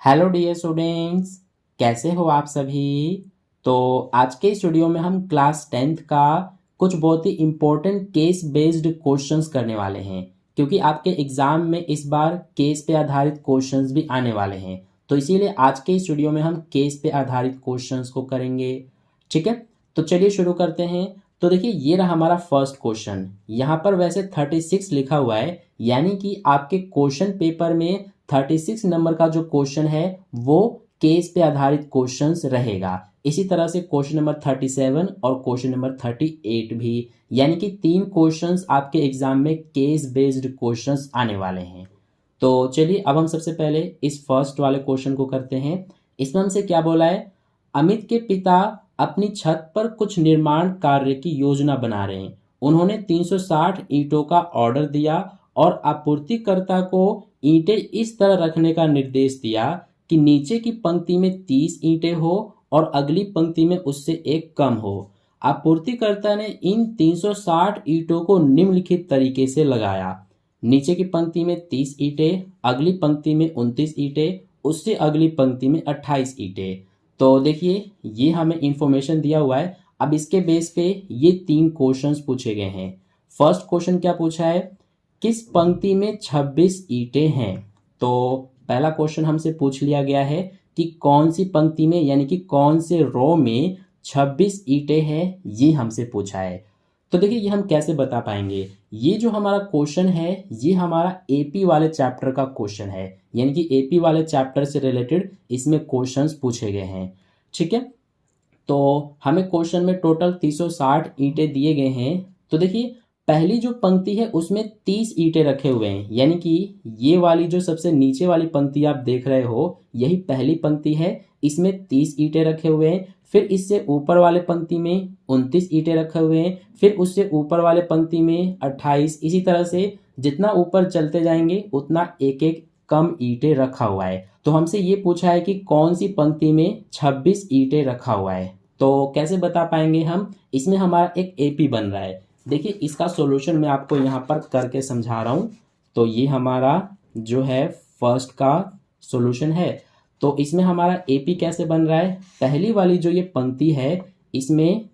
Hello dear students, कैसे हो आप सभी। तो आज के इस वीडियो में हम क्लास 10th का कुछ बहुत ही इम्पोर्टेंट केस बेस्ड क्वेश्चंस करने वाले हैं, क्योंकि आपके एग्ज़ाम में इस बार केस पे आधारित क्वेश्चंस भी आने वाले हैं। तो इसीलिए आज के इस वीडियो में हम केस पे आधारित क्वेश्चंस को करेंगे। ठीक है, तो चलिए शुरू करते हैं। तो देखिए, ये रहा हमारा फर्स्ट क्वेश्चन। यहाँ पर वैसे 36 लिखा हुआ है, यानी कि आपके क्वेश्चन पेपर में 36 नंबर का जो क्वेश्चन है वो केस पे आधारित क्वेश्चंस रहेगा। इसी तरह से क्वेश्चन नंबर 37 और क्वेश्चन नंबर 38 भी, यानी कि 3 क्वेश्चंस आपके एग्जाम में केस बेस्ड क्वेश्चंस आने वाले हैं। तो चलिए अब हम सबसे पहले इस फर्स्ट वाले क्वेश्चन को करते हैं। इसमें हमसे क्या बोला है, अमित के पिता अपनी छत पर कुछ निर्माण कार्य की योजना बना रहे हैं। उन्होंने 360 ईंटों का ऑर्डर दिया और आपूर्तिकर्ता को ईंटें इस तरह रखने का निर्देश दिया कि नीचे की पंक्ति में 30 ईंटें हो और अगली पंक्ति में उससे एक कम हो। आपूर्तिकर्ता ने इन 360 ईंटों को निम्नलिखित तरीके से लगाया। नीचे की पंक्ति में 30 ईंटें, अगली पंक्ति में 29 ईंटें, उससे अगली पंक्ति में 28 ईंटें। तो देखिए, ये हमें इंफॉर्मेशन दिया हुआ है। अब इसके बेस पे ये 3 क्वेश्चंस पूछे गए हैं। फर्स्ट क्वेश्चन क्या पूछा है, किस पंक्ति में 26 ईंटें हैं। तो पहला क्वेश्चन हमसे पूछ लिया गया है कि कौन सी पंक्ति में, यानी कि कौन से रो में 26 ईंटें हैं, ये हमसे पूछा है। तो देखिए, ये हम कैसे बता पाएंगे। ये जो हमारा क्वेश्चन है ये हमारा एपी वाले चैप्टर का क्वेश्चन है, यानी कि एपी वाले चैप्टर से रिलेटेड इसमें क्वेश्चंस पूछे गए हैं। ठीक है, तो हमें क्वेश्चन में टोटल 360 ईंटें दिए गए हैं। तो देखिए, पहली जो पंक्ति है उसमें 30 ईंटें रखे हुए हैं, यानी कि ये वाली जो सबसे नीचे वाली पंक्ति आप देख रहे हो यही पहली पंक्ति है, इसमें 30 ईंटें रखे हुए हैं। फिर इससे ऊपर वाले पंक्ति में 29 ईंटें रखे हुए हैं, फिर उससे ऊपर वाले पंक्ति में 28। इसी तरह से जितना ऊपर चलते जाएंगे उतना एक एक कम ईंटें रखा हुआ है। तो हमसे ये पूछा है कि कौन सी पंक्ति में 26 ईंटें रखा हुआ है। तो कैसे बता पाएंगे हम, इसमें हमारा एक एपी बन रहा है। देखिए, इसका सॉल्यूशन मैं आपको यहाँ पर करके समझा रहा हूँ। तो ये हमारा जो है फर्स्ट का सॉल्यूशन है। तो इसमें हमारा एपी कैसे बन रहा है, पहली वाली जो ये पंक्ति है इसमें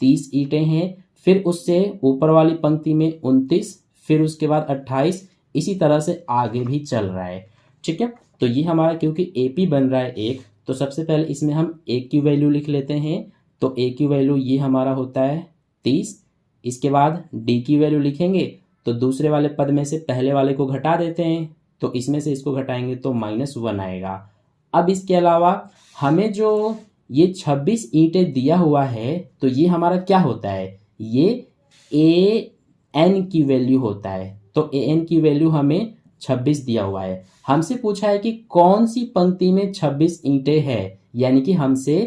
30 ईंटें हैं, फिर उससे ऊपर वाली पंक्ति में 29, फिर उसके बाद 28, इसी तरह से आगे भी चल रहा है। ठीक है, तो ये हमारा क्योंकि एपी बन रहा है एक, तो सबसे पहले इसमें हम एक की वैल्यू लिख लेते हैं। तो ए की वैल्यू ये हमारा होता है 30। इसके बाद डी की वैल्यू लिखेंगे तो दूसरे वाले पद में से पहले वाले को घटा देते हैं, तो इसमें से इसको घटाएंगे तो -1 आएगा। अब इसके अलावा हमें जो ये 26 ईंटें दिया हुआ है तो ये हमारा क्या होता है, ये ए एन की वैल्यू होता है। तो ए एन की वैल्यू हमें 26 दिया हुआ है। हमसे पूछा है कि कौन सी पंक्ति में 26 ईंटें हैं, यानी कि हमसे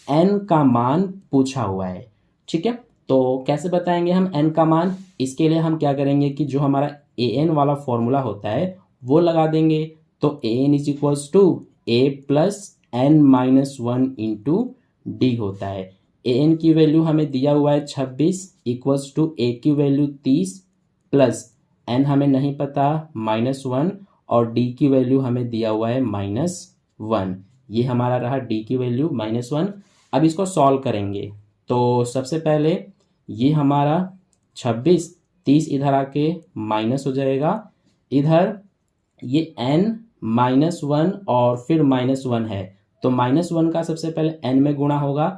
एन का मान पूछा हुआ है। ठीक है, तो कैसे बताएंगे हम एन का मान, इसके लिए हम क्या करेंगे कि जो हमारा ए एन वाला फॉर्मूला होता है वो लगा देंगे। तो a n is equals to a plus n minus 1 into d होता है। ए एन की वैल्यू हमें दिया हुआ है 26 इक्वल्स टू ए की वैल्यू 30 प्लस एन हमें नहीं पता -1, और डी की वैल्यू हमें दिया हुआ है -1। ये हमारा रहा डी की वैल्यू -1। अब इसको सॉल्व करेंगे तो सबसे पहले ये हमारा 26, 30 इधर आके माइनस हो जाएगा, इधर ये n -1 और फिर -1 है, तो -1 का सबसे पहले n में गुणा होगा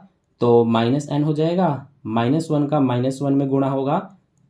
तो -n हो जाएगा, -1 का -1 में गुणा होगा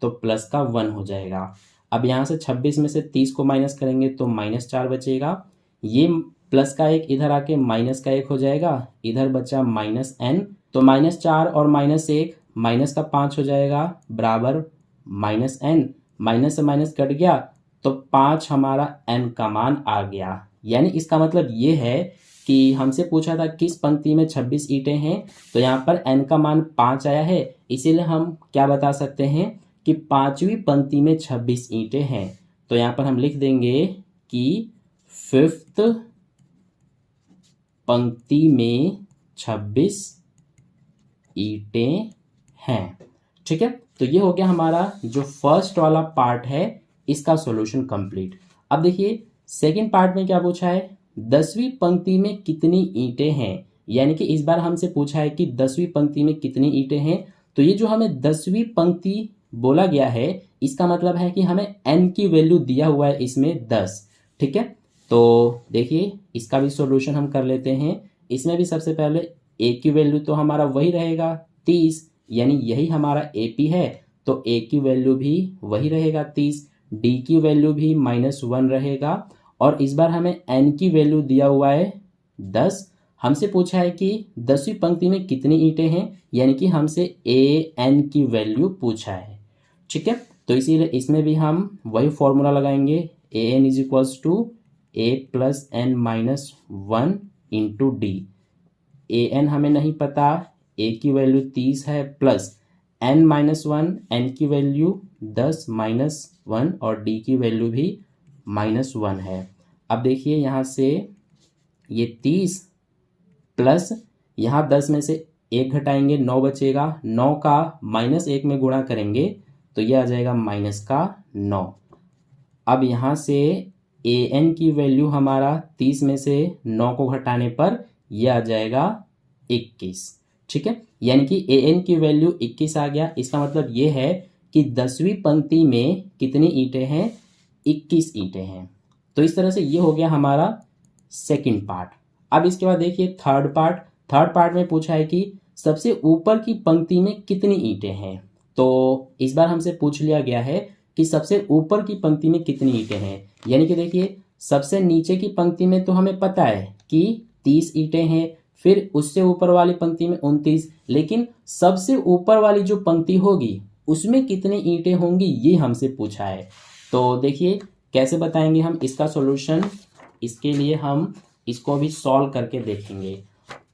तो प्लस का 1 हो जाएगा। अब यहाँ से 26 में से 30 को माइनस करेंगे तो -4 बचेगा, ये प्लस का 1 इधर आके माइनस का 1 हो जाएगा, इधर बचा -n, तो -4 और -1 माइनस का 5 हो जाएगा बराबर -n, माइनस से माइनस कट गया तो 5 हमारा n का मान आ गया। यानी इसका मतलब ये है कि हमसे पूछा था किस पंक्ति में 26 ईंटें हैं, तो यहाँ पर n का मान 5 आया है, इसीलिए हम क्या बता सकते हैं कि 5वीं पंक्ति में 26 ईंटें हैं। तो यहाँ पर हम लिख देंगे कि 5th पंक्ति में 26 ईंटें हैं। ठीक है, तो ये हो गया हमारा जो फर्स्ट वाला पार्ट है इसका सॉल्यूशन कंप्लीट। अब देखिए सेकंड पार्ट में क्या पूछा है, 10वीं पंक्ति में कितनी ईंटें हैं, यानी कि इस बार हमसे पूछा है कि 10वीं पंक्ति में कितनी ईंटें हैं। तो ये जो हमें 10वीं पंक्ति बोला गया है, इसका मतलब है कि हमें n की वैल्यू दिया हुआ है इसमें 10। ठीक है, तो देखिए इसका भी सॉल्यूशन हम कर लेते हैं। इसमें भी सबसे पहले a की वैल्यू तो हमारा वही रहेगा 30, यानी यही हमारा AP है, तो a की वैल्यू भी वही रहेगा 30, d की वैल्यू भी -1 रहेगा, और इस बार हमें n की वैल्यू दिया हुआ है 10। हमसे पूछा है कि 10वीं पंक्ति में कितनी ईंटें हैं, यानी कि हमसे an की वैल्यू पूछा है। ठीक है, तो इसीलिए इसमें भी हम वही फॉर्मूला लगाएंगे, an = a + n - 1 into D. an हमें नहीं पता, a की वैल्यू 30 है, प्लस n - 1, n की वैल्यू 10 - 1 और d की वैल्यू भी -1 है। अब देखिए यहाँ से ये 30 प्लस यहाँ 10 में से 1 घटाएंगे, 9 बचेगा, 9 का -1 में गुणा करेंगे तो ये आ जाएगा -9। अब यहाँ से an की वैल्यू हमारा 30 में से 9 को घटाने पर यह आ जाएगा 21। ठीक है, यानी कि an की वैल्यू 21 आ गया। इसका मतलब ये है कि 10वीं पंक्ति में कितनी ईंटें हैं, 21 ईंटें हैं। तो इस तरह से ये हो गया हमारा सेकंड पार्ट। अब इसके बाद देखिए थर्ड पार्ट में पूछा है कि सबसे ऊपर की पंक्ति में कितनी ईंटें हैं। तो इस बार हमसे पूछ लिया गया है कि सबसे ऊपर की पंक्ति में कितनी ईंटें हैं, यानी कि देखिए सबसे नीचे की पंक्ति में तो हमें पता है कि 30 ईंटें हैं, फिर उससे ऊपर वाली पंक्ति में 29, लेकिन सबसे ऊपर वाली जो पंक्ति होगी उसमें कितनी ईंटें होंगी ये हमसे पूछा है। तो देखिए कैसे बताएंगे हम इसका सॉल्यूशन, इसके लिए हम इसको भी सॉल्व करके देखेंगे।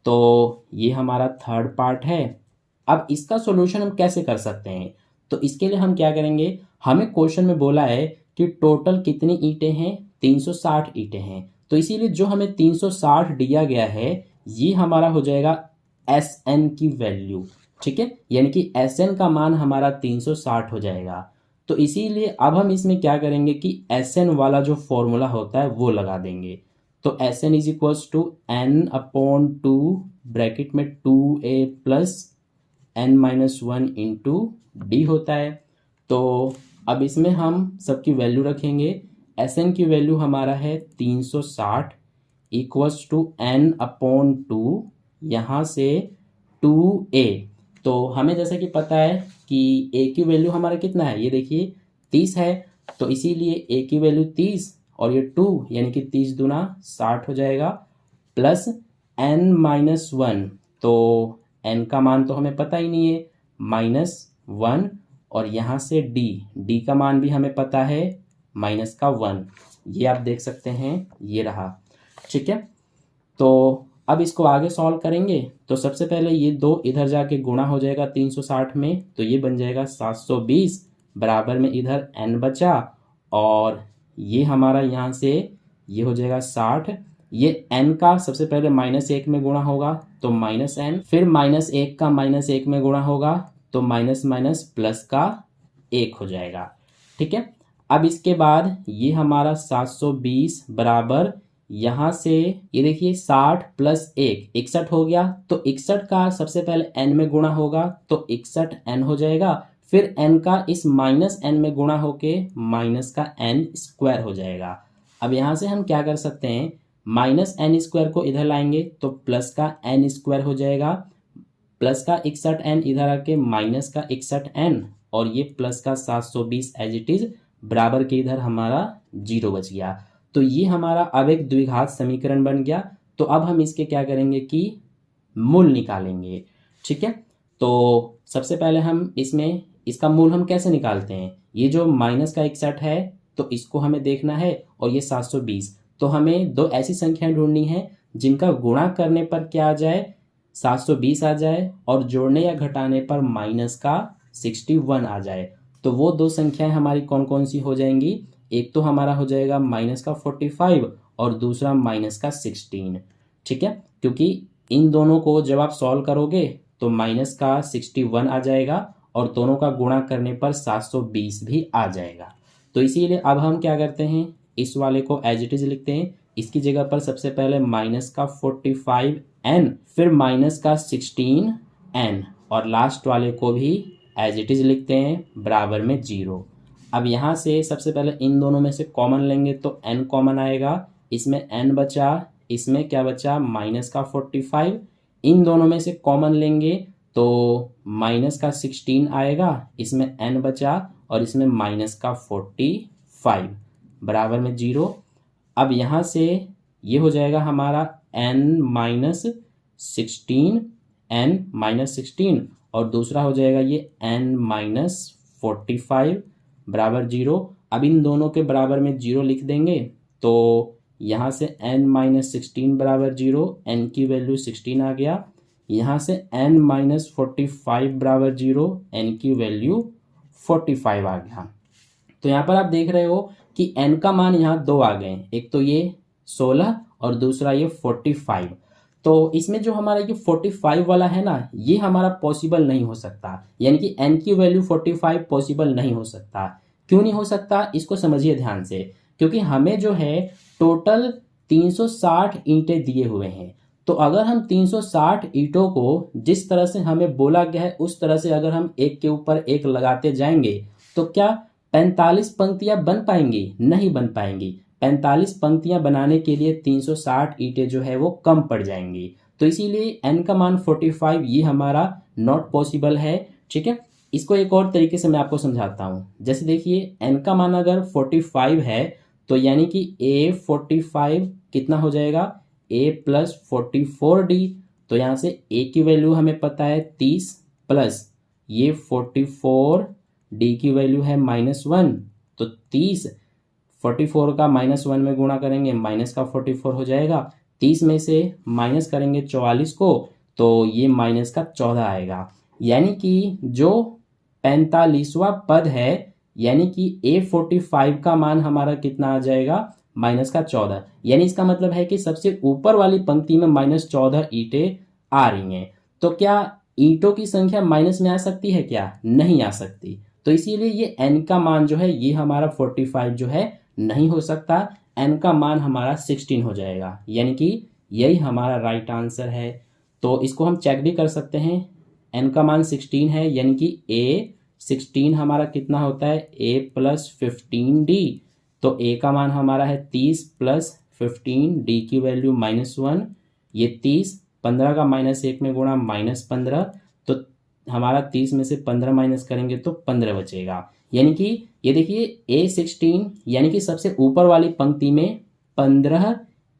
तो ये हमारा थर्ड पार्ट है। अब इसका सॉल्यूशन हम कैसे कर सकते हैं, तो इसके लिए हम क्या करेंगे, हमें क्वेश्चन में बोला है कि टोटल कितनी ईंटें हैं, 360 ईंटें हैं। तो इसीलिए जो हमें 360 दिया गया है ये हमारा हो जाएगा Sn की वैल्यू। ठीक है, यानी कि Sn का मान हमारा 360 हो जाएगा। तो इसीलिए अब हम इसमें क्या करेंगे कि Sn वाला जो फॉर्मूला होता है वो लगा देंगे। तो Sn = n/2 ब्रैकेट में 2a + n - 1 इंटू डी होता है। तो अब इसमें हम सबकी वैल्यू रखेंगे। Sn की वैल्यू हमारा है 360 = n/2, यहाँ से 2a। तो हमें जैसे कि पता है कि a की वैल्यू हमारा कितना है, ये देखिए 30 है, तो इसीलिए a की वैल्यू 30 और ये 2 यानी कि 30 दूना 60 हो जाएगा, प्लस n - 1, तो n का मान तो हमें पता ही नहीं है, -1, और यहाँ से d का मान भी हमें पता है -1। ये आप देख सकते हैं, ये रहा। ठीक है, तो अब इसको आगे सॉल्व करेंगे। तो सबसे पहले ये 2 इधर जाके गुणा हो जाएगा 360 में, तो ये बन जाएगा 720, बराबर में इधर n बचा, और ये हमारा यहाँ से ये हो जाएगा 60। ये n का सबसे पहले -1 में गुणा होगा तो -n, फिर -1 का -1 में गुणा होगा तो माइनस प्लस का 1 हो जाएगा। ठीक है, अब इसके बाद ये हमारा 720 बराबर यहाँ से ये देखिए 60 + 1 61 हो गया, तो 61 का सबसे पहले n में गुणा होगा तो 61n हो जाएगा, फिर n का इस -n में गुणा होके -n² हो जाएगा। अब यहाँ से हम क्या कर सकते हैं, -n² को इधर लाएंगे तो प्लस का n² हो जाएगा, प्लस का 61n इधर आके माइनस का 61n, और ये प्लस का 720 एज इट इज बराबर के इधर हमारा 0 बच गया। तो ये हमारा अब एक द्विघात समीकरण बन गया। तो अब हम इसके क्या करेंगे कि मूल निकालेंगे। ठीक है, तो सबसे पहले हम इसमें इसका मूल हम कैसे निकालते हैं, ये जो माइनस का 61 है तो इसको हमें देखना है, और ये 720, तो हमें दो ऐसी संख्याएं ढूंढनी है जिनका गुणा करने पर क्या आ जाए, 720 आ जाए, और जोड़ने या घटाने पर माइनस का 61 आ जाए। तो वो दो संख्याएं हमारी कौन कौन सी हो जाएंगी, एक तो हमारा हो जाएगा माइनस का 45 और दूसरा माइनस का 16। ठीक है, क्योंकि इन दोनों को जब आप सॉल्व करोगे तो माइनस का 61 आ जाएगा और दोनों का गुणा करने पर 720 भी आ जाएगा। तो इसीलिए अब हम क्या करते हैं, इस वाले को एज इट इज लिखते हैं, इसकी जगह पर सबसे पहले माइनस का 45n, फिर माइनस का 16n, और लास्ट वाले को भी एज इट इज़ लिखते हैं बराबर में 0। अब यहाँ से सबसे पहले इन दोनों में से कॉमन लेंगे तो n कॉमन आएगा, इसमें n बचा, इसमें क्या बचा माइनस का 45, इन दोनों में से कॉमन लेंगे तो माइनस का 16 आएगा, इसमें n बचा और इसमें माइनस का 45 बराबर में 0। अब यहाँ से ये हो जाएगा हमारा n माइनस 16, n माइनस 16, और दूसरा हो जाएगा ये n माइनस 45 बराबर 0। अब इन दोनों के बराबर में 0 लिख देंगे तो यहाँ से n माइनस 16 बराबर 0, n की वैल्यू 16 आ गया। यहाँ से n माइनस 45 बराबर 0, n की वैल्यू 45 आ गया। तो यहाँ पर आप देख रहे हो कि n का मान यहाँ दो आ गए, एक तो ये 16 और दूसरा ये 45। तो इसमें जो हमारा ये 45 वाला है ना, ये हमारा पॉसिबल नहीं हो सकता, यानी कि n की वैल्यू 45 पॉसिबल नहीं हो सकता। क्यों नहीं हो सकता, इसको समझिए ध्यान से, क्योंकि हमें जो है टोटल 360 ईंटें दिए हुए हैं। तो अगर हम 360 ईंटों को जिस तरह से हमें बोला गया है उस तरह से अगर हम एक के ऊपर एक लगाते जाएंगे तो क्या 45 पंक्तियां बन पाएंगी? नहीं बन पाएंगी। 45 पंक्तियां बनाने के लिए 360 ईंटें जो है वो कम पड़ जाएंगी। तो इसीलिए n का मान 45 ये हमारा नॉट पॉसिबल है। ठीक है, इसको एक और तरीके से मैं आपको समझाता हूँ। जैसे देखिए n का मान अगर 45 है तो यानी कि a 45 कितना हो जाएगा, a प्लस 44d। तो यहाँ से a की वैल्यू हमें पता है 30 प्लस ये 44, d की वैल्यू है -1। तो 30 44 का -1 में गुणा करेंगे माइनस का 44 हो जाएगा। 30 में से माइनस करेंगे 44 को तो ये माइनस का 14 आएगा। यानी कि जो 45वां पद है यानी कि A45 का मान हमारा कितना आ जाएगा, -14। यानी इसका मतलब है कि सबसे ऊपर वाली पंक्ति में -14 ईंटें आ रही हैं। तो क्या ईंटों की संख्या माइनस में आ सकती है क्या? नहीं आ सकती। तो इसीलिए ये n का मान जो है ये हमारा 45 जो है नहीं हो सकता। n का मान हमारा 16 हो जाएगा, यानी कि यही हमारा राइट आंसर है। तो इसको हम चेक भी कर सकते हैं। n का मान 16 है यानी कि a 16 हमारा कितना होता है, a प्लस 15d। तो a का मान हमारा है 30 प्लस 15, d की वैल्यू -1। ये 30, 15 का -1 में गुणा -15। तो हमारा 30 में से 15 माइनस करेंगे तो 15 बचेगा। यानी कि ये देखिए A16 यानी कि सबसे ऊपर वाली पंक्ति में 15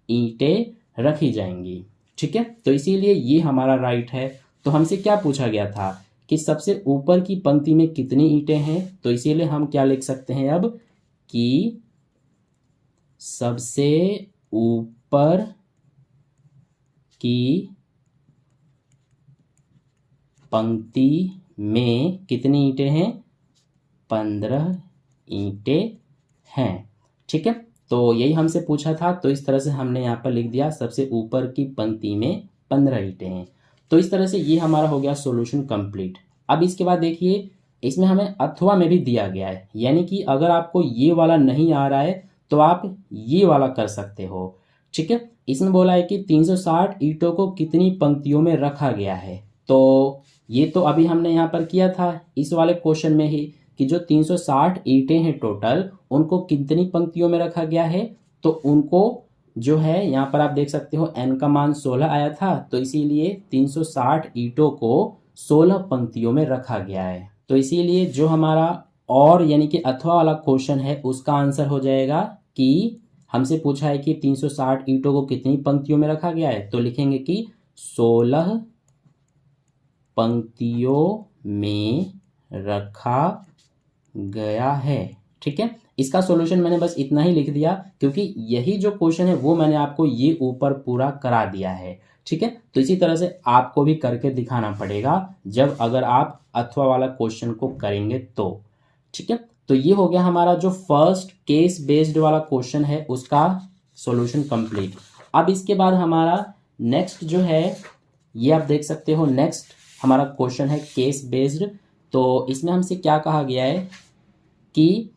ईंटें रखी जाएंगी। ठीक है, तो इसीलिए ये हमारा राइट है। तो हमसे क्या पूछा गया था कि सबसे ऊपर की पंक्ति में कितनी ईंटें हैं, तो इसीलिए हम क्या लिख सकते हैं अब कि सबसे ऊपर की पंक्ति में कितनी ईंटें हैं, 15 ईंटें हैं। ठीक है, तो यही हमसे पूछा था, तो इस तरह से हमने यहाँ पर लिख दिया सबसे ऊपर की पंक्ति में 15 ईंटें हैं। तो इस तरह से ये हमारा हो गया सॉल्यूशन कंप्लीट। अब इसके बाद देखिए इसमें हमें अथवा में भी दिया गया है, यानी कि अगर आपको ये वाला नहीं आ रहा है तो आप ये वाला कर सकते हो। ठीक है, इसमें बोला है कि 360 ईंटों को कितनी पंक्तियों में रखा गया है। तो ये तो अभी हमने यहाँ पर किया था इस वाले क्वेश्चन में ही कि जो 360 ईंटें हैं टोटल उनको कितनी पंक्तियों में रखा गया है। तो उनको जो है यहाँ पर आप देख सकते हो n का मान 16 आया था, तो इसीलिए 360 ईंटों को 16 पंक्तियों में रखा गया है। तो इसीलिए जो हमारा और यानी कि अथवा वाला क्वेश्चन है उसका आंसर हो जाएगा कि हमसे पूछा है कि 360 ईंटों को कितनी पंक्तियों में रखा गया है, तो लिखेंगे कि 16 पंक्तियों में रखा गया है। ठीक है, इसका सॉल्यूशन मैंने बस इतना ही लिख दिया क्योंकि यही जो क्वेश्चन है वो मैंने आपको ये ऊपर पूरा करा दिया है। ठीक है, तो इसी तरह से आपको भी करके दिखाना पड़ेगा जब अगर आप अथवा वाला क्वेश्चन को करेंगे तो। ठीक है, तो ये हो गया हमारा जो फर्स्ट केस बेस्ड वाला क्वेश्चन है उसका सॉल्यूशन कंप्लीट। अब इसके बाद हमारा नेक्स्ट जो है ये आप देख सकते हो, नेक्स्ट हमारा क्वेश्चन है केस बेस्ड। तो इसमें हमसे क्या कहा गया है कि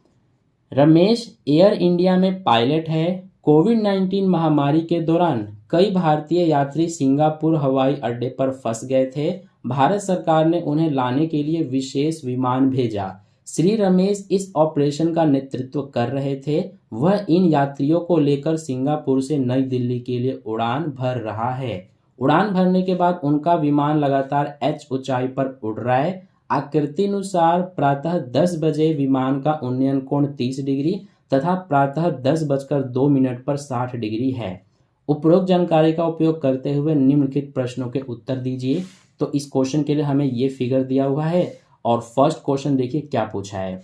रमेश एयर इंडिया में पायलट है, कोविड-19 महामारी के दौरान कई भारतीय यात्री सिंगापुर हवाई अड्डे पर फंस गए थे। भारत सरकार ने उन्हें लाने के लिए विशेष विमान भेजा। श्री रमेश इस ऑपरेशन का नेतृत्व कर रहे थे। वह इन यात्रियों को लेकर सिंगापुर से नई दिल्ली के लिए उड़ान भर रहा है। उड़ान भरने के बाद उनका विमान लगातार h ऊंचाई पर उड़ रहा है। आकृतिनुसार प्रातः 10 बजे विमान का उन्नयन कोण 30 डिग्री तथा प्रातः 10:02 पर 60 डिग्री है। उपरोक्त जानकारी का उपयोग करते हुए निम्नलिखित प्रश्नों के उत्तर दीजिए। तो इस क्वेश्चन के लिए हमें ये फिगर दिया हुआ है और फर्स्ट क्वेश्चन देखिए क्या पूछा है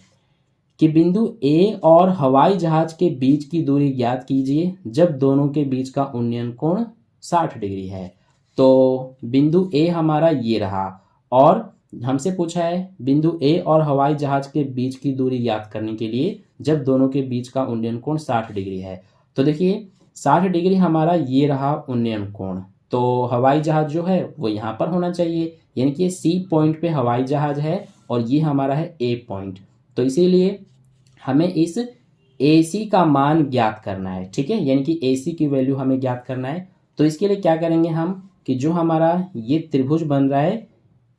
कि बिंदु ए और हवाई जहाज के बीच की दूरी ज्ञात कीजिए जब दोनों के बीच का उन्नयन कोण 60 डिग्री है। तो बिंदु ए हमारा ये रहा और हमसे पूछा है बिंदु ए और हवाई जहाज के बीच की दूरी ज्ञात करने के लिए जब दोनों के बीच का उन्नयन कोण 60 डिग्री है। तो देखिए 60 डिग्री हमारा ये रहा उन्नयन कोण, तो हवाई जहाज जो है वो यहाँ पर होना चाहिए, यानी कि सी पॉइंट पे हवाई जहाज है और ये हमारा है ए पॉइंट। तो इसीलिए हमें इस ए सी का मान ज्ञात करना है, ठीक है, यानी कि ए सी की वैल्यू हमें ज्ञात करना है। तो इसके लिए क्या करेंगे हम कि जो हमारा ये त्रिभुज बन रहा है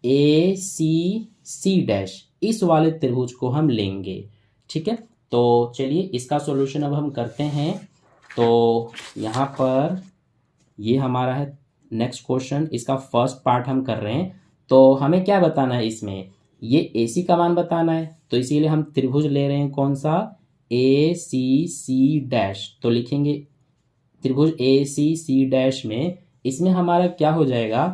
ए सी सी डैश, इस वाले त्रिभुज को हम लेंगे, ठीक है। तो चलिए इसका सॉल्यूशन अब हम करते हैं। तो यहाँ पर ये हमारा है नेक्स्ट क्वेश्चन, इसका फर्स्ट पार्ट हम कर रहे हैं। तो हमें क्या बताना है इसमें, ये ए सी का मान बताना है। तो इसीलिए हम त्रिभुज ले रहे हैं कौन सा, ए सी सी डैश। तो लिखेंगे त्रिभुज ए सी सी डैश में इसमें हमारा क्या हो जाएगा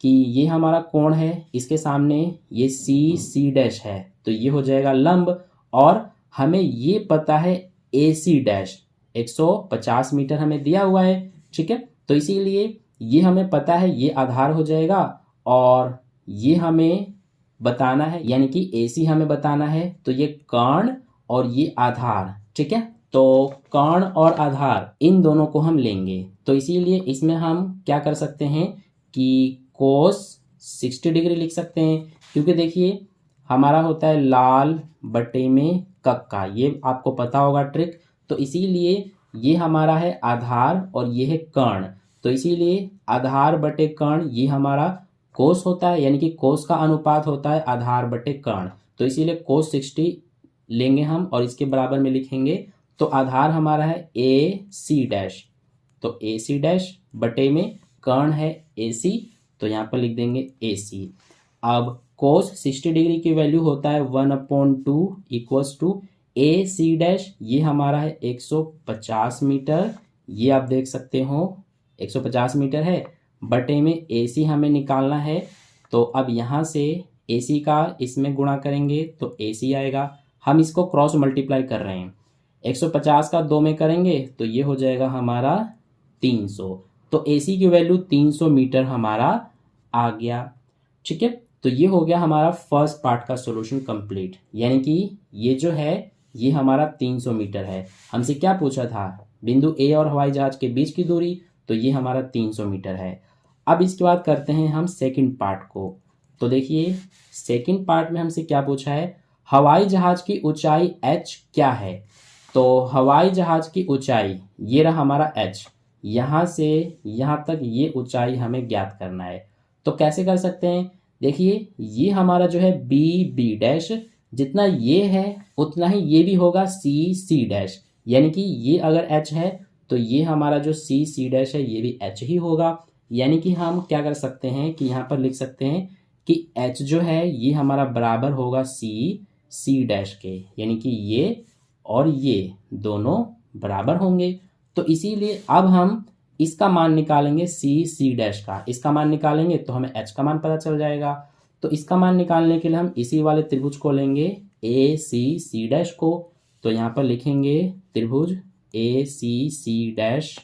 कि ये हमारा कोण है, इसके सामने ये सी सी डैश है तो ये हो जाएगा लंब, और हमें ये पता है ए सी डैश 150 मीटर हमें दिया हुआ है, ठीक है। तो इसीलिए ये हमें पता है ये आधार हो जाएगा और ये हमें बताना है, यानी कि ए सी हमें बताना है। तो ये कर्ण और ये आधार, ठीक है। तो कर्ण और आधार इन दोनों को हम लेंगे। तो इसीलिए इसमें हम क्या कर सकते हैं कि कोस 60 डिग्री लिख सकते हैं, क्योंकि देखिए हमारा होता है लाल बटे में कक्का, ये आपको पता होगा ट्रिक। तो इसीलिए ये हमारा है आधार और ये है कर्ण, तो इसीलिए आधार बटे कर्ण ये हमारा कोस होता है, यानी कि कोस का अनुपात होता है आधार बटे कर्ण। तो इसीलिए कोस 60 लेंगे हम और इसके बराबर में लिखेंगे। तो आधार हमारा है ए सी डैश, तो ए सी डैश बटे में कर्ण है ए सी, तो यहाँ पर लिख देंगे ए सी। अब कोस 60 डिग्री की वैल्यू होता है 1/2 equals to A C dash, ये हमारा है 150 मीटर, ये आप देख सकते हो 150 मीटर है, बटे में ए सी हमें निकालना है। तो अब यहाँ से ए सी का इसमें गुणा करेंगे तो ए सी आएगा, हम इसको क्रॉस मल्टीप्लाई कर रहे हैं, 150 का 2 में करेंगे तो ये हो जाएगा हमारा 300। तो ए सी की वैल्यू 300 मीटर हमारा आ गया, ठीक है। तो ये हो गया हमारा फर्स्ट पार्ट का सॉल्यूशन कंप्लीट, यानी कि ये जो है ये हमारा 300 मीटर है। हमसे क्या पूछा था, बिंदु ए और हवाई जहाज के बीच की दूरी, तो ये हमारा 300 मीटर है। अब इसके बाद करते हैं हम सेकंड पार्ट को। तो देखिए सेकंड पार्ट में हमसे क्या पूछा है, हवाई जहाज की ऊंचाई h क्या है। तो हवाई जहाज की ऊंचाई ये रहा हमारा h, यहाँ से यहाँ तक ये ऊंचाई हमें ज्ञात करना है। तो कैसे कर सकते हैं, देखिए ये हमारा जो है बी बी डैश, जितना ये है उतना ही ये भी होगा सी सी डैश, यानी कि ये अगर h है तो ये हमारा जो सी सी डैश है ये भी h ही होगा। यानी कि हम क्या कर सकते हैं कि यहाँ पर लिख सकते हैं कि h जो है ये हमारा बराबर होगा सी सी डैश के, यानी कि ये और ये दोनों बराबर होंगे। तो इसीलिए अब हम इसका मान निकालेंगे सी सी डैश का, इसका मान निकालेंगे तो हमें h का मान पता चल जाएगा। तो इसका मान निकालने के लिए हम इसी वाले त्रिभुज को लेंगे ए सी सी डैश को। तो यहाँ पर लिखेंगे त्रिभुज ए सी सी डैश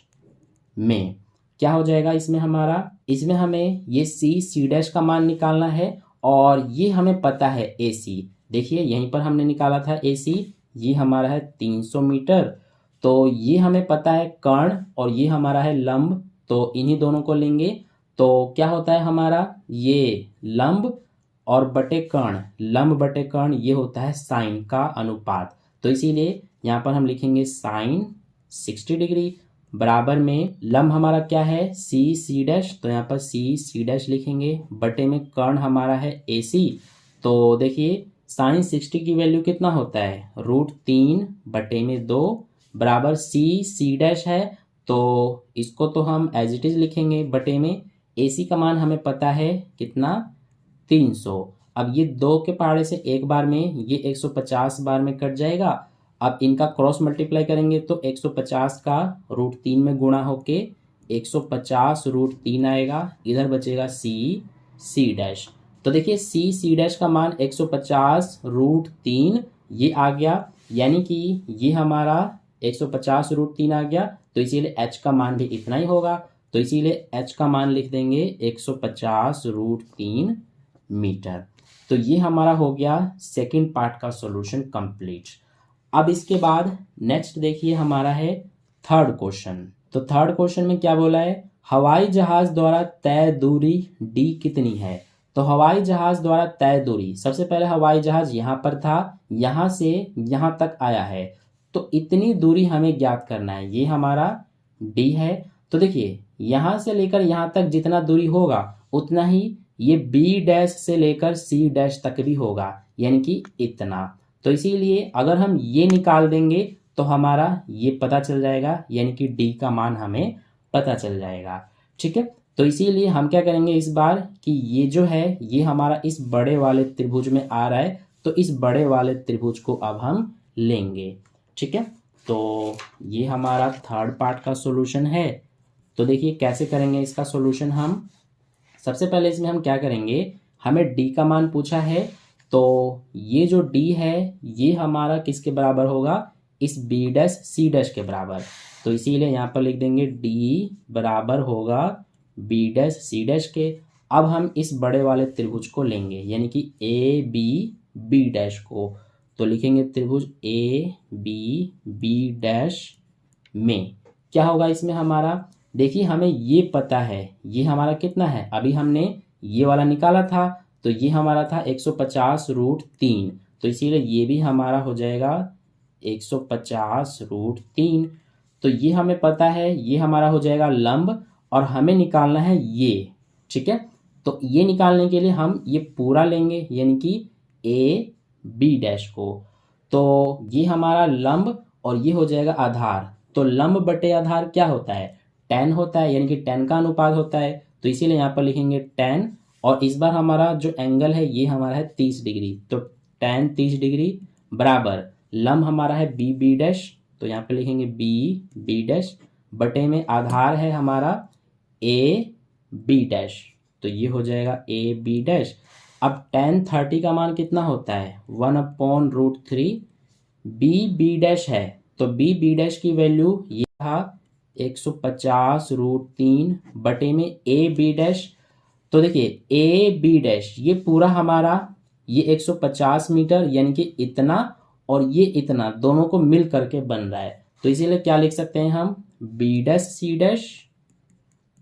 में क्या हो जाएगा, इसमें हमारा, इसमें हमें ये सी सी डैश का मान निकालना है और ये हमें पता है ए सी, देखिए यहीं पर हमने निकाला था ए सी, ये हमारा है 300 मीटर। तो ये हमें पता है कर्ण और ये हमारा है लंब, तो इन्हीं दोनों को लेंगे। तो क्या होता है हमारा, ये लंब और बटे कर्ण, लंब बटे कर्ण ये होता है साइन का अनुपात। तो इसीलिए यहाँ पर हम लिखेंगे साइन 60 डिग्री। बराबर में लंब हमारा क्या है, सी सी डैश, तो यहाँ पर सी सी डैश लिखेंगे। बटे में कर्ण हमारा है AC। तो देखिए साइन 60 की वैल्यू कितना होता है, √3 बटे में 2 बराबर सी सी डैश है। तो इसको तो हम एज इट इज लिखेंगे बटे में AC का मान हमें पता है कितना, 300। अब ये 2 के पहाड़े से एक बार में ये 150 बार में कट जाएगा। अब इनका क्रॉस मल्टीप्लाई करेंगे तो 150 का √3 में गुणा होके 150 √3 आएगा। इधर बचेगा सी सी डैश। तो देखिए सी सी डैश का मान 150 √3 ये आ गया, यानी कि ये हमारा 150 √3 आ गया। तो इसीलिए h का मान भी इतना ही होगा। तो इसीलिए h का मान लिख देंगे 150 √3 मीटर। तो ये हमारा हो गया सेकंड पार्ट का सॉल्यूशन कंप्लीट। अब इसके बाद नेक्स्ट देखिए हमारा है थर्ड क्वेश्चन। तो थर्ड क्वेश्चन में क्या बोला है, हवाई जहाज द्वारा तय दूरी d कितनी है। तो हवाई जहाज द्वारा तय दूरी, सबसे पहले हवाई जहाज यहाँ पर था, यहाँ से यहाँ तक आया है, तो इतनी दूरी हमें ज्ञात करना है। ये हमारा d है। तो देखिए यहाँ से लेकर यहाँ तक जितना दूरी होगा उतना ही ये B डैश से लेकर C डैश तक भी होगा, यानी कि इतना। तो इसीलिए अगर हम ये निकाल देंगे तो हमारा ये पता चल जाएगा, यानी कि D का मान हमें पता चल जाएगा। ठीक है, तो इसीलिए हम क्या करेंगे इस बार कि ये जो है ये हमारा इस बड़े वाले त्रिभुज में आ रहा है, तो इस बड़े वाले त्रिभुज को अब हम लेंगे। ठीक है, तो ये हमारा थर्ड पार्ट का सॉल्यूशन है। तो देखिए कैसे करेंगे इसका सॉल्यूशन हम। सबसे पहले इसमें हम क्या करेंगे, हमें d का मान पूछा है, तो ये जो d है ये हमारा किसके बराबर होगा, इस b डैश c डैश के बराबर। तो इसीलिए यहाँ पर लिख देंगे d बराबर होगा b डैश c डैश के। अब हम इस बड़े वाले त्रिभुज को लेंगे, यानी कि a b b डैश को। तो लिखेंगे त्रिभुज a b b डैश में क्या होगा इसमें हमारा, देखिए हमें ये पता है ये हमारा कितना है, अभी हमने ये वाला निकाला था, तो ये हमारा था 150 √3। तो इसीलिए ये भी हमारा हो जाएगा 150 √3। तो ये हमें पता है, ये हमारा हो जाएगा लंब, और हमें निकालना है ये। ठीक है, तो ये निकालने के लिए हम ये पूरा लेंगे, यानी कि ए बी डैश को। तो ये हमारा लंब और ये हो जाएगा आधार। तो लंब बटे आधार क्या होता है, tan होता है, यानी कि tan का अनुपात होता है। तो इसीलिए यहाँ पर लिखेंगे tan, और इस बार हमारा जो एंगल है ये हमारा है 30 डिग्री। तो tan 30 डिग्री बराबर लंब हमारा है बी बी डैश, तो यहाँ पे लिखेंगे बी बी डैश बटे में आधार है हमारा ए बी डैश, तो ये हो जाएगा ए बी डैश। अब tan 30 का मान कितना होता है, 1/√3। बी बी डैश है, तो बी बी डैश की वैल्यू ये था 150 √3 बटे में ए बी डैश। तो देखिए ए बी डैश ये पूरा हमारा ये 150 मीटर, यानी कि इतना और ये इतना दोनों को मिल करके बन रहा है। तो इसीलिए क्या लिख सकते हैं हम, B dash C dash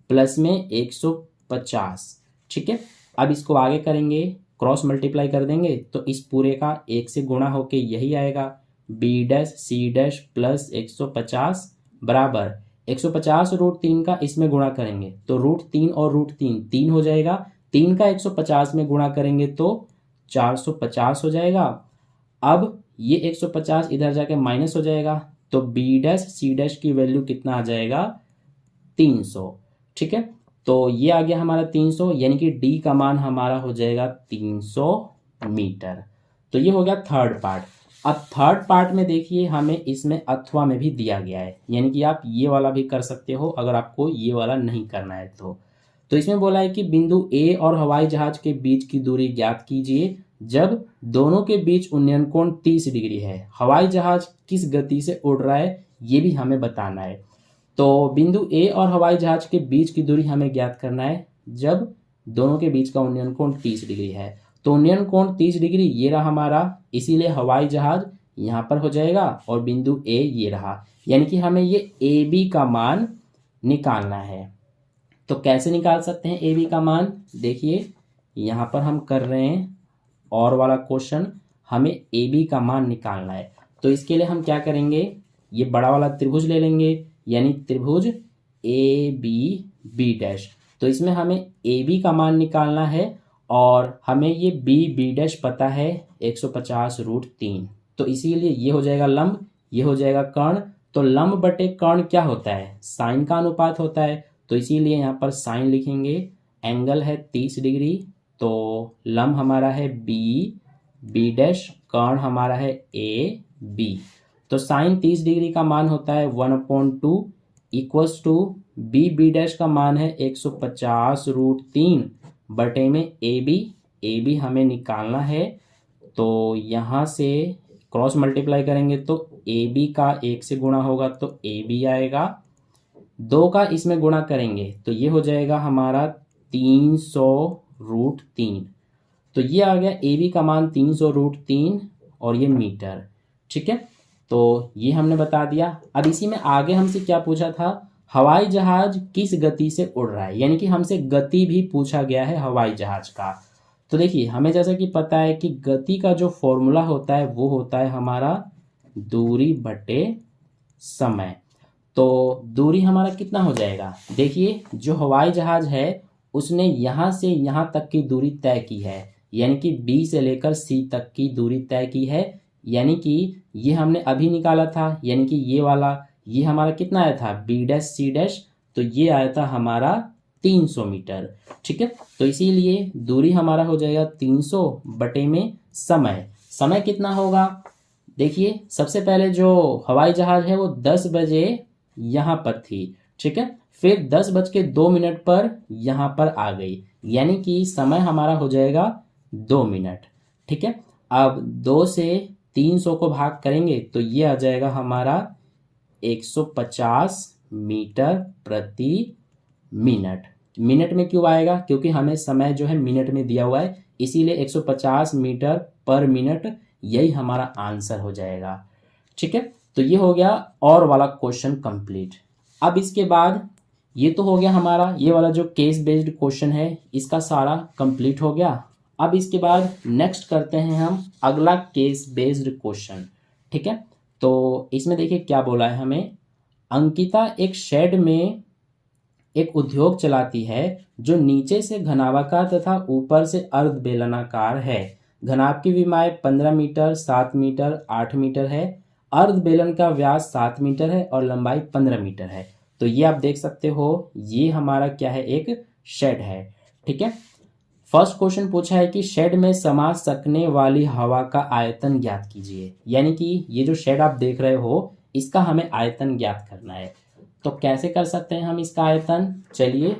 plus में 150। ठीक है, अब इसको आगे करेंगे, क्रॉस मल्टीप्लाई कर देंगे तो इस पूरे का 1 से गुणा होके यही आएगा, B dash C dash plus 150 बराबर 150 √3 का इसमें गुणा करेंगे तो √3 और √3 3 हो जाएगा। 3 का 150 में गुणा करेंगे तो 450 हो जाएगा। अब ये 150 इधर जाके माइनस हो जाएगा, तो बी डैश सी डैश की वैल्यू कितना आ जाएगा, 300। ठीक है, तो ये आ गया हमारा 300, यानी कि डी का मान हमारा हो जाएगा 300 मीटर। तो ये हो गया थर्ड पार्ट। अब थर्ड पार्ट में देखिए हमें इसमें अथवा में भी दिया गया है, यानी कि आप ये वाला भी कर सकते हो अगर आपको ये वाला नहीं करना है तो इसमें बोला है कि बिंदु ए और हवाई जहाज के बीच की दूरी ज्ञात कीजिए जब दोनों के बीच उन्नयन कोण 30 डिग्री है। हवाई जहाज किस गति से उड़ रहा है ये भी हमें बताना है। तो बिंदु ए और हवाई जहाज के बीच की दूरी हमें ज्ञात करना है जब दोनों के बीच का उन्नयन कोण 30 डिग्री है। तो उन्नयन कोण 30 डिग्री ये रहा हमारा, इसीलिए हवाई जहाज यहाँ पर हो जाएगा और बिंदु ए ये रहा, यानी कि हमें ये ए बी का मान निकालना है। तो कैसे निकाल सकते हैं ए बी का मान, देखिए यहाँ पर हम कर रहे हैं और वाला क्वेश्चन, हमें ए बी का मान निकालना है। तो इसके लिए हम क्या करेंगे, ये बड़ा वाला त्रिभुज ले लेंगे, यानी त्रिभुज ए बी बी डैश। तो इसमें हमें ए बी का मान निकालना है और हमें ये बी बी डैश पता है 150√3। तो इसीलिए ये हो जाएगा लंब, ये हो जाएगा कर्ण। तो लंब बटे कर्ण क्या होता है? साइन का अनुपात होता है। तो इसीलिए यहाँ पर साइन लिखेंगे। एंगल है 30 डिग्री, तो लंब हमारा है बी बी डैश, कर्ण हमारा है ए बी। तो साइन 30 डिग्री का मान होता है 1/2 equals to B B dash का मान है 150√3 बटे में ए बी हमें निकालना है। तो यहाँ से क्रॉस मल्टीप्लाई करेंगे तो ए बी का 1 से गुणा होगा तो ए बी आएगा, 2 का इसमें गुणा करेंगे तो ये हो जाएगा हमारा 300√3। तो ये आ गया ए बी का मान 300√3 और ये मीटर। ठीक है, तो ये हमने बता दिया। अब इसी में आगे हमसे क्या पूछा था? हवाई जहाज किस गति से उड़ रहा है, यानी कि हमसे गति भी पूछा गया है हवाई जहाज का। तो देखिए, हमें जैसा कि पता है कि गति का जो फॉर्मूला होता है वो होता है हमारा दूरी बटे समय। तो दूरी हमारा कितना हो जाएगा? देखिए, जो हवाई जहाज है उसने यहाँ से यहाँ तक की दूरी तय की है, यानी कि बी से लेकर सी तक की दूरी तय की है। यानी कि ये हमने अभी निकाला था, यानी कि ये वाला, ये हमारा कितना आया था? बी डैश सी डैश, तो ये आया था हमारा 300 मीटर। ठीक है, तो इसीलिए दूरी हमारा हो जाएगा 300 बटे में समय। समय कितना होगा? देखिए, सबसे पहले जो हवाई जहाज है वो 10 बजे यहाँ पर थी। ठीक है, फिर 10:02 पर यहाँ पर आ गई, यानी कि समय हमारा हो जाएगा 2 मिनट। ठीक है, अब 2 से 300 को भाग करेंगे तो ये आ जाएगा हमारा 150 मीटर प्रति मिनट। मिनट में क्यों आएगा? क्योंकि हमें समय जो है मिनट में दिया हुआ है, इसीलिए 150 मीटर पर मिनट, यही हमारा आंसर हो जाएगा। ठीक है, तो ये हो गया और वाला क्वेश्चन कंप्लीट। अब इसके बाद ये तो हो गया हमारा, ये वाला जो केस बेस्ड क्वेश्चन है इसका सारा कंप्लीट हो गया। अब इसके बाद नेक्स्ट करते हैं हम अगला केस बेस्ड क्वेश्चन। ठीक है, तो इसमें देखिए क्या बोला है हमें। अंकिता एक शेड में एक उद्योग चलाती है जो नीचे से घनाभाकार तथा ऊपर से अर्ध बेलनाकार है। घनाभ की विमाएं 15 मीटर, 7 मीटर, 8 मीटर है। अर्ध बेलन का व्यास 7 मीटर है और लंबाई 15 मीटर है। तो ये आप देख सकते हो, ये हमारा क्या है? एक शेड है। ठीक है, फर्स्ट क्वेश्चन पूछा है कि शेड में समा सकने वाली हवा का आयतन ज्ञात कीजिए। यानी कि ये जो शेड आप देख रहे हो इसका हमें आयतन ज्ञात करना है। तो कैसे कर सकते हैं हम इसका आयतन? चलिए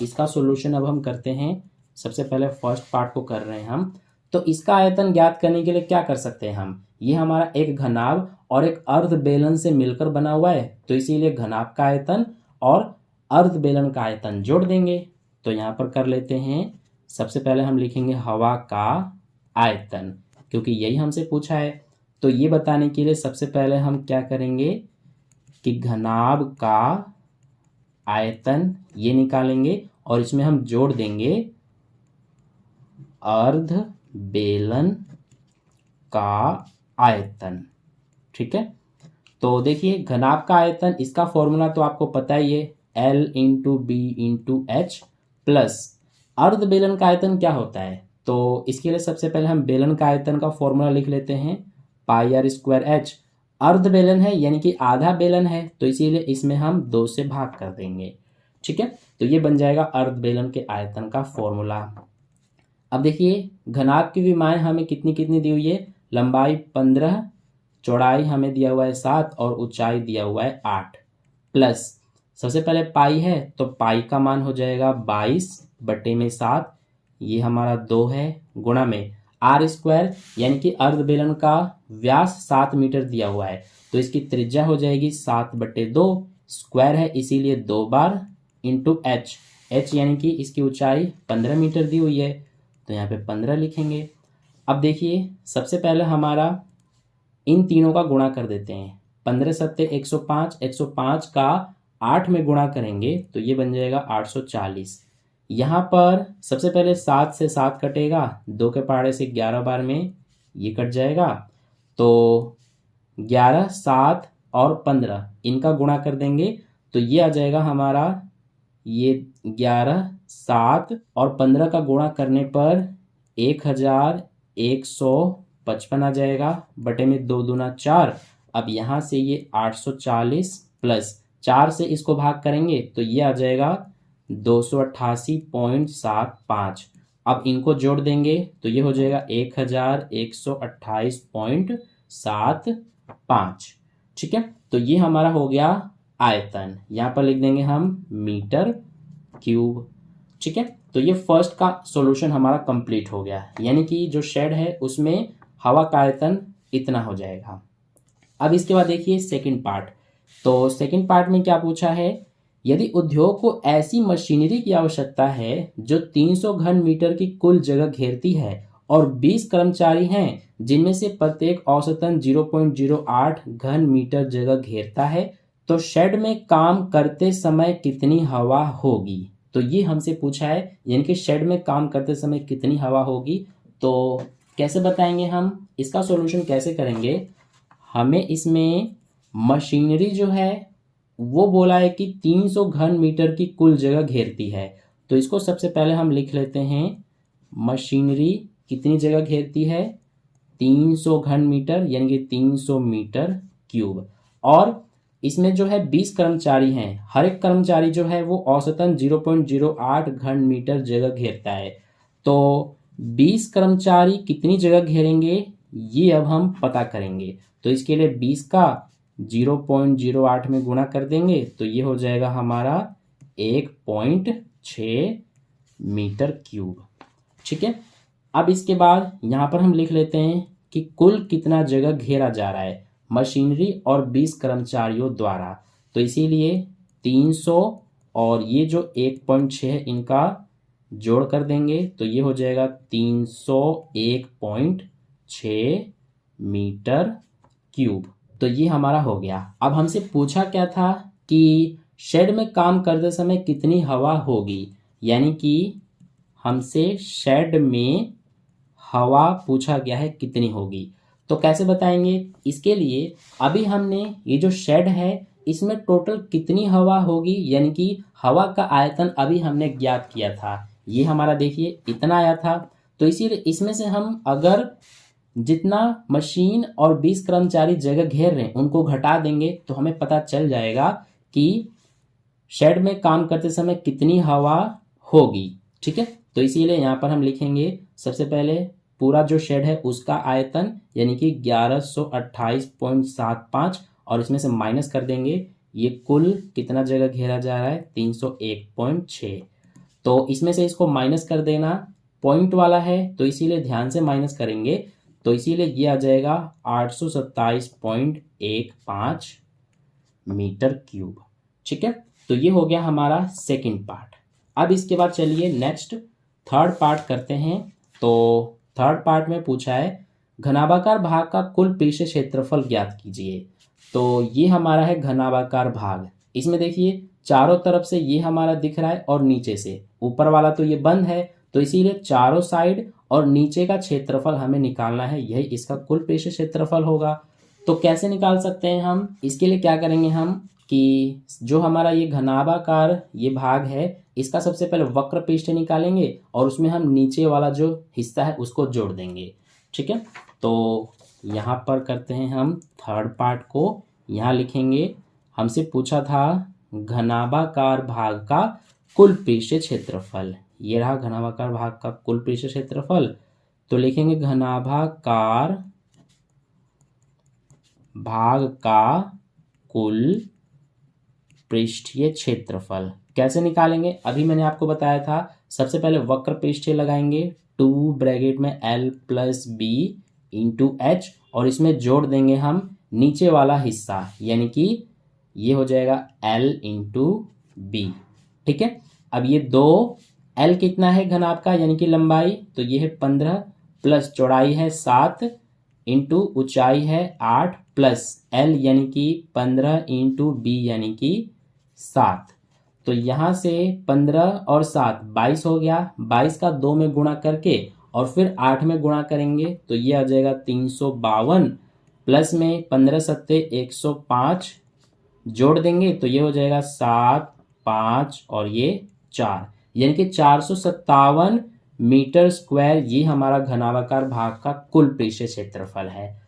इसका सॉल्यूशन अब हम करते हैं। सबसे पहले फर्स्ट पार्ट को कर रहे हैं हम। तो इसका आयतन ज्ञात करने के लिए क्या कर सकते हैं हम? ये हमारा एक घनाभ और एक अर्ध बेलन से मिलकर बना हुआ है, तो इसीलिए घनाभ का आयतन और अर्ध बेलन का आयतन जोड़ देंगे। तो यहाँ पर कर लेते हैं। सबसे पहले हम लिखेंगे हवा का आयतन, क्योंकि यही हमसे पूछा है। तो ये बताने के लिए सबसे पहले हम क्या करेंगे कि घनाभ का आयतन ये निकालेंगे और इसमें हम जोड़ देंगे अर्ध बेलन का आयतन। ठीक है, तो देखिए घनाभ का आयतन, इसका फॉर्मूला तो आपको पता ही है, L into B into H plus अर्ध बेलन का आयतन क्या होता है? तो इसके लिए सबसे पहले हम बेलन का आयतन का फॉर्मूला लिख लेते हैं, πr²h। अर्ध बेलन है यानी कि आधा बेलन है, तो इसीलिए इसमें हम 2 से भाग कर देंगे। ठीक है, तो ये बन जाएगा अर्ध बेलन के आयतन का फॉर्मूला। अब देखिए घनाभ की विमाएं हमें कितनी कितनी दी हुई है? लंबाई 15, चौड़ाई हमें दिया हुआ है 7 और ऊंचाई दिया हुआ है 8, प्लस सबसे पहले पाई है तो पाई का मान हो जाएगा 22 बटे में 7, ये हमारा 2 है, गुणा में r², यानी कि अर्ध बेलन का व्यास 7 मीटर दिया हुआ है, तो इसकी त्रिज्या हो जाएगी 7/2, स्क्वायर है इसीलिए 2 बार, इंटू h यानी कि इसकी ऊंचाई 15 मीटर दी हुई है, तो यहाँ पे 15 लिखेंगे। अब देखिए सबसे पहले हमारा इन तीनों का गुणा कर देते हैं। 15 सत्ते 105, 105 का 8 में गुणा करेंगे तो ये बन जाएगा 840। यहाँ पर सबसे पहले 7 से 7 कटेगा, 2 के पहाड़े से 11 बार में ये कट जाएगा, तो 11, 7, और 15 इनका गुणा कर देंगे तो ये आ जाएगा हमारा ये 11, 7 और 15 का गुणा करने पर 1155 आ जाएगा, बटे में 2 दूना 4। अब यहाँ से ये 840 प्लस 4 से इसको भाग करेंगे तो ये आ जाएगा 288.75। अब इनको जोड़ देंगे तो ये हो जाएगा 1128.75। ठीक है, तो ये हमारा हो गया आयतन। यहाँ पर लिख देंगे हम मीटर क्यूब। ठीक है, तो ये फर्स्ट का सॉल्यूशन हमारा कंप्लीट हो गया, यानी कि जो शेड है उसमें हवा का आयतन इतना हो जाएगा। अब इसके बाद देखिए सेकंड पार्ट। तो सेकंड पार्ट में क्या पूछा है, यदि उद्योग को ऐसी मशीनरी की आवश्यकता है जो 300 घन मीटर की कुल जगह घेरती है और 20 कर्मचारी हैं जिनमें से प्रत्येक औसतन 0.08 घन मीटर जगह घेरता है, तो शेड में काम करते समय कितनी हवा होगी। तो ये हमसे पूछा है, यानी कि शेड में काम करते समय कितनी हवा होगी। तो कैसे बताएंगे हम, इसका सॉल्यूशन कैसे करेंगे। हमें इसमें मशीनरी जो है वो बोला है कि 300 घन मीटर की कुल जगह घेरती है, तो इसको सबसे पहले हम लिख लेते हैं मशीनरी कितनी जगह घेरती है 300 घन मीटर, यानी कि 300 मीटर क्यूब। और इसमें जो है 20 कर्मचारी हैं, हर एक कर्मचारी जो है वो औसतन 0.08 घन मीटर जगह घेरता है। तो 20 कर्मचारी कितनी जगह घेरेंगे ये अब हम पता करेंगे। तो इसके लिए 20 का 0.08 में गुणा कर देंगे तो ये हो जाएगा हमारा 1.6 मीटर क्यूब। ठीक है, अब इसके बाद यहाँ पर हम लिख लेते हैं कि कुल कितना जगह घेरा जा रहा है मशीनरी और 20 कर्मचारियों द्वारा। तो इसीलिए 300 और ये जो 1.6 इनका जोड़ कर देंगे तो ये हो जाएगा 301.6 मीटर क्यूब। तो ये हमारा हो गया। अब हमसे पूछा क्या था कि शेड में काम करते समय कितनी हवा होगी, यानी कि हमसे शेड में हवा पूछा गया है कितनी होगी। तो कैसे बताएंगे, इसके लिए अभी हमने ये जो शेड है इसमें टोटल कितनी हवा होगी, यानी कि हवा का आयतन अभी हमने ज्ञात किया था, ये हमारा देखिए इतना आया था। तो इसीलिए इसमें से हम अगर जितना मशीन और 20 कर्मचारी जगह घेर रहे हैं उनको घटा देंगे तो हमें पता चल जाएगा कि शेड में काम करते समय कितनी हवा होगी। ठीक है, तो इसीलिए यहाँ पर हम लिखेंगे सबसे पहले पूरा जो शेड है उसका आयतन, यानी कि 1128.75 और इसमें से माइनस कर देंगे ये कुल कितना जगह घेरा जा रहा है 301.6। तो इसमें से इसको माइनस कर देना, पॉइंट वाला है तो इसीलिए ध्यान से माइनस करेंगे, तो इसीलिए ये आ जाएगा 827.15 मीटर क्यूब। ठीक है, तो ये हो गया हमारा सेकंड पार्ट। अब इसके बाद चलिए नेक्स्ट थर्ड पार्ट करते हैं। तो थर्ड पार्ट में पूछा है घनाभाकार भाग का कुल पृष्ठ क्षेत्रफल ज्ञात कीजिए। तो ये हमारा है घनाभाकार भाग। इसमें देखिए चारों तरफ से ये हमारा दिख रहा है और नीचे से, ऊपर वाला तो ये बंद है, तो इसीलिए चारों साइड और नीचे का क्षेत्रफल हमें निकालना है, यही इसका कुल पृष्ठ क्षेत्रफल होगा। तो कैसे निकाल सकते हैं हम, इसके लिए क्या करेंगे हम कि जो हमारा ये घनाभाकार ये भाग है इसका सबसे पहले वक्र पृष्ठ निकालेंगे और उसमें हम नीचे वाला जो हिस्सा है उसको जोड़ देंगे। ठीक है, तो यहाँ पर करते हैं हम थर्ड पार्ट को, यहाँ लिखेंगे हमसे पूछा था घनाभाकार भाग का कुल पृष्ठ क्षेत्रफल। ये रहा घनाभाकार भाग का कुल पृष्ठ क्षेत्रफल। तो लिखेंगे घनाभाकार भाग का कुल पृष्ठीय क्षेत्रफल कैसे निकालेंगे, अभी मैंने आपको बताया था। सबसे पहले वक्र पृष्ठीय लगाएंगे 2 ब्रैकेट में L + B × H और इसमें जोड़ देंगे हम नीचे वाला हिस्सा, यानी कि ये हो जाएगा L × B। ठीक है, अब ये 2 L कितना है घनाभ का, यानी कि लंबाई, तो ये है 15 प्लस चौड़ाई है 7 इंटू ऊंचाई है 8 प्लस L यानी कि 15 × B यानी कि 7। तो यहाँ से 15 और 7 22 हो गया, 22 का 2 में गुणा करके और फिर 8 में गुणा करेंगे तो ये आ जाएगा 352 प्लस में 15 सत्ते 105 जोड़ देंगे तो ये हो जाएगा 7, 5 और ये 4, यानी कि 457 मीटर स्क्वायर ये हमारा घनाभाकार भाग का कुल पृष्ठीय क्षेत्रफल है।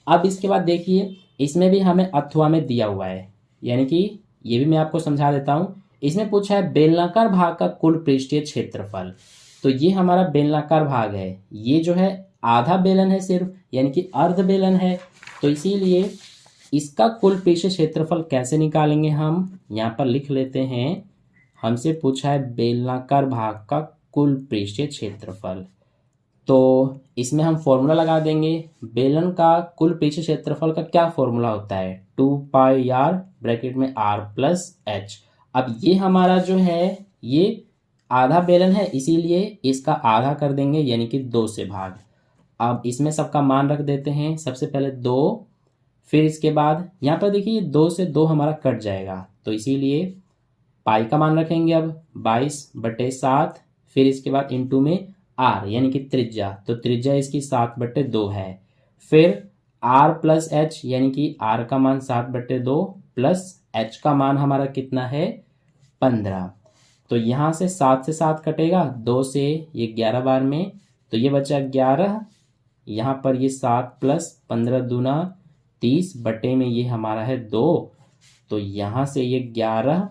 अब इसके बाद देखिए इसमें भी हमें अथवा में दिया हुआ है, यानी कि ये भी मैं आपको समझा देता हूँ। इसमें पूछा है बेलनाकार भाग का कुल पृष्ठीय क्षेत्रफल। तो ये हमारा बेलनाकार भाग है, ये जो है आधा बेलन है सिर्फ, यानी कि अर्ध बेलन है। तो इसीलिए इसका कुल पृष्ठीय क्षेत्रफल कैसे निकालेंगे, हम यहाँ पर लिख लेते हैं। हमसे पूछा है बेलनाकार भाग का कुल पृष्ठीय क्षेत्रफल, तो इसमें हम फॉर्मूला लगा देंगे। बेलन का कुल पृष्ठीय क्षेत्रफल का क्या फॉर्मूला होता है, 2πr ब्रैकेट में r प्लस h। अब ये हमारा जो है ये आधा बेलन है, इसीलिए इसका आधा कर देंगे, यानी कि 2 से भाग। अब इसमें सबका मान रख देते हैं, सबसे पहले 2, फिर इसके बाद यहाँ पर देखिए 2 से 2 हमारा कट जाएगा, तो इसीलिए पाई का मान रखेंगे अब 22/7, फिर इसके बाद इंटू में r यानी कि त्रिज्या, तो त्रिज्या इसकी 7/2 है। फिर r प्लस h यानी कि r का मान 7/2 प्लस h का मान हमारा कितना है 15। तो यहाँ से 7 से 7 कटेगा, 2 से ये 11 बार में, तो ये बचा 11। यहाँ पर ये 7 प्लस 15 दूना 30 बटे में ये हमारा है 2, तो यहाँ से ये 11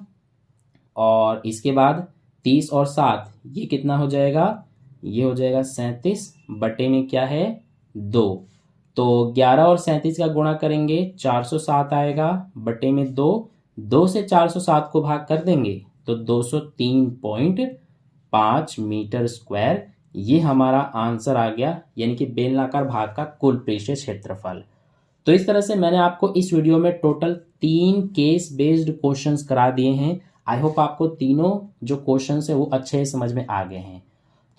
और इसके बाद 30 और 7 ये कितना हो जाएगा, ये हो जाएगा 37 बटे में क्या है 2। तो 11 और 37 का गुणा करेंगे 407 आएगा बटे में 2, 2 से 407 को भाग कर देंगे तो 203.5 मीटर स्क्वायर ये हमारा आंसर आ गया, यानी कि बेलनाकार भाग का कुल पृष्ठीय क्षेत्रफल। तो इस तरह से मैंने आपको इस वीडियो में टोटल 3 केस बेस्ड क्वेश्चंस करा दिए हैं। आई होप आपको तीनों जो क्वेश्चंस है वो अच्छे समझ में आ गए हैं।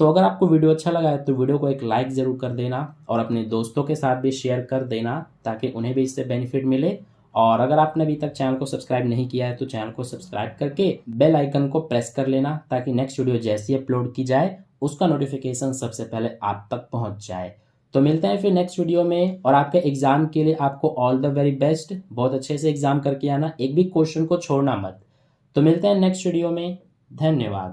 तो अगर आपको वीडियो अच्छा लगा है तो वीडियो को एक लाइक ज़रूर कर देना और अपने दोस्तों के साथ भी शेयर कर देना ताकि उन्हें भी इससे बेनिफिट मिले। और अगर आपने अभी तक चैनल को सब्सक्राइब नहीं किया है तो चैनल को सब्सक्राइब करके बेल आइकन को प्रेस कर लेना ताकि नेक्स्ट वीडियो जैसे ही अपलोड की जाए उसका नोटिफिकेशन सबसे पहले आप तक पहुंच जाए। तो मिलते हैं फिर नेक्स्ट वीडियो में, और आपके एग्जाम के लिए आपको ऑल द वेरी बेस्ट। बहुत अच्छे से एग्जाम करके आना, एक भी क्वेश्चन को छोड़ना मत। तो मिलते हैं नेक्स्ट वीडियो में, धन्यवाद।